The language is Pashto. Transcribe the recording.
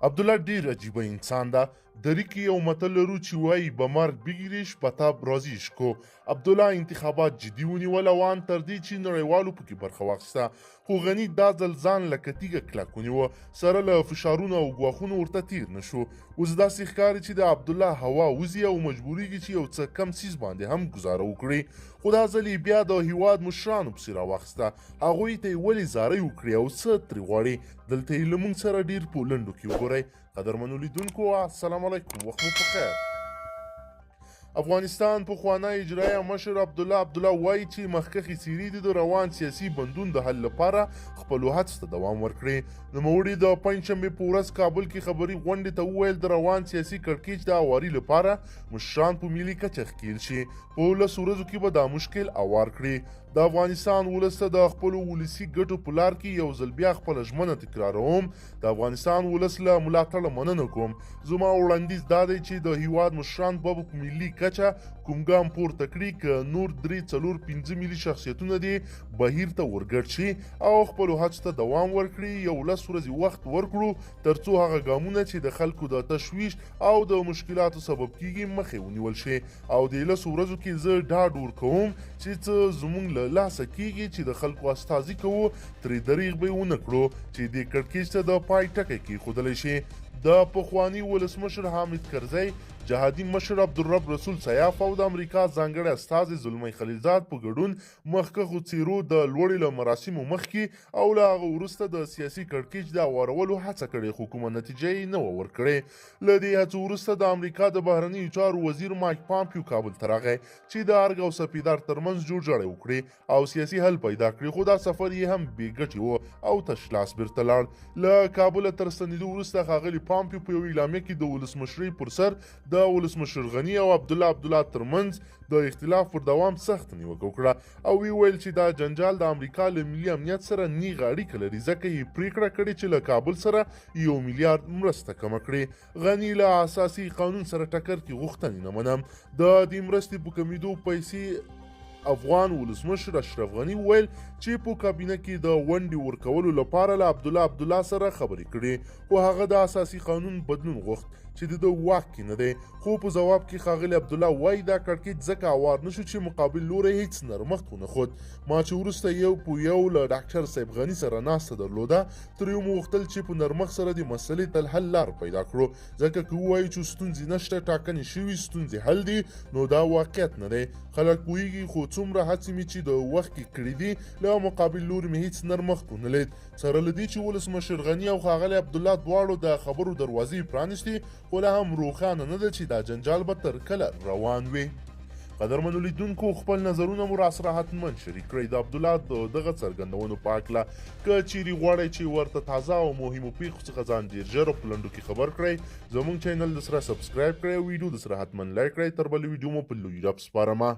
عبدالله ډیر عجیبه انسان ده. دری کې یو متل لرو چې وایي به مرګ بګیریش پتاب راضیش کو. عبدالله انتخابات جدي ونیول او ان تر دې چې نړیوالو پکې برخه واخیسته، خو غني دا ځل ځان لکه تیږه کلک ونیوه، سره له فشارونو او ګواښونو ورته تیر نه شو. اوس داسې ښکاري چې د عبدالله هوا وځي او مجبوریږي چې یو څه کم څیز باندې هم ګزاره وکړي. خو دا ځل یې بیا د هیواد مشرانو پسې راواخیسته. هغوی ته یې ولې زارۍ وکړي او څه ترې غواړي؟ دلته یې له موږ سره ډېر په لنډو کې وګورئ. قدرمنو لیدونکو السلام علیکم، وخت مو پخیر. افغانستان پخوانی اجرایه مشر عبدالله وایي چې مخکښې څیرې دي د روان سیاسي بندون د حل لپاره خپلو هڅو ته دوام ورکړي. نوموړي د پنجشنبې په ورځ کابل کې خبري غونډې ته وویل د روان سیاسي کړکېچ د هواري لپاره مشران په ملي کچه ښکېل شي. په 11 ورځو کې به دا مشکل هوار کړي. د افغانستان ولس ته د خپلو ولسي ګټو په لار کې یو ځل بیا خپله ژمنه تکراروم. د افغانستان ولس له ملاتړه مننه کوم. زما وړاندیز دا دی چې د هیواد مشران به په ملي کچه کوم ګام پورته کړي که نور 3 4 5 ملي شخصیتونه دي بهیر ته ورګډ شي او خپلو هڅو ته دوام ورکړي. 11 ورځې وخت ورکړو ترڅو هغه ګامونه چې د خلکو د تشویش او د مشکلاتو سبب کیږي مخې ونیول شي. او د 11 ورځو کې زه ډاډ ورکوم چې څه زموږ له لاسه کیږي چې د خلکو استازي کوو ترې دریغ به یې ونه کړو چې دې کړکېچ ته د پای ټکی کېښودلی شي. د پخواني ولسمشر حامد کرزی، جهادي مشر عبدالرب رسول سیاف او د امریکا ځانګړی استازی زلمی خلیلزاد په ګډون مخکښو څیرو د لوړې له مراسمو مخکې او له هغه وروسته د سیاسي کړکېچ د هوارولو هڅه کړې، خو کومه نتیجه یې نه وه ورکړې. له دې هڅو وروسته د امریکا د بهرنیو چارو وزیر مایک پامپیو کابل ته راغی چې د ارګ او سپیدار ترمنځ جوړجاړی وکړي او سیاسي حل پیدا کړي، خو دا سفر یې هم بې ګټې و او تش لاس بیرته لاړ. له کابله تر ستنېدو وروسته ښاغلي پامپیو په یو اعلامیه کې د ولسمشرۍ پر سر د ولسمشر غني او عبدالله ترمنځ د اختلاف پر دوام سخت نیوکه وکړه او ویل چې دا جنجال د امریکا له ملي امنیت سره نیغه اړیکه لري، ځکه یې پریکړه کړې چې له کابل سره 1 میلیارډ مرسته کمه کړي. غني له اساسي قانون سره ټکر کې غوښتنې نه منم. د دې مرستې په کمیدو پیسې افغان ولسمشر اشرف غني وویل چې په کابینه کې د ونډې ورکولو لپاره له عبدالله سره خبرې کړې، خو هغه د اساسي قانون بدلون غوښت چې د واک کې نه دی. خو په ځواب کې ښاغلي عبدالله وایي دا کړکېچ ځکه هوار نه شو چې مقابل لوری هیڅ نرمښت ونه ښود. ما چې وروسته یو په یو له ډاکټر صاحب غني سره ناسته درلوده، ترې مو غوښتل چې په نرمښت سره د مسلې تل حل لار پیدا کړو، ځکه که ووایو چې ستونزې نشته، ټاکنې شوي ستونزې حل دي، نو دا واقعیت نه دی. خلک پوهېږي، خو څومره هڅې مې چې د وخت کې کړي دي له مقابل لوري مې هیڅ نرمښت ونه لید. سره له دې چې ولسمشر غني او ښاغلی عبدالله دواړو د خبرو دروازې پرانیستې، خو لا هم روښانه نه ده چې دا جنجال به تر کله روان وي. قدرمنو لیدونکو خپل نظرونه مو راسره حتما شریک کړئ د عبدالله د دغه څرګندونو په هکله. که چیرې غواړئ چې ورته تازه او مهمو پیښو څخه ځان ډېر ژر په لنډو کې خبر کړئ، زموږ چینل د سره سبسکرایب کړئ او ویډیو د سره حتما لایک کړئ. تر بلې ویډیو مو په لوی رب سپارمه.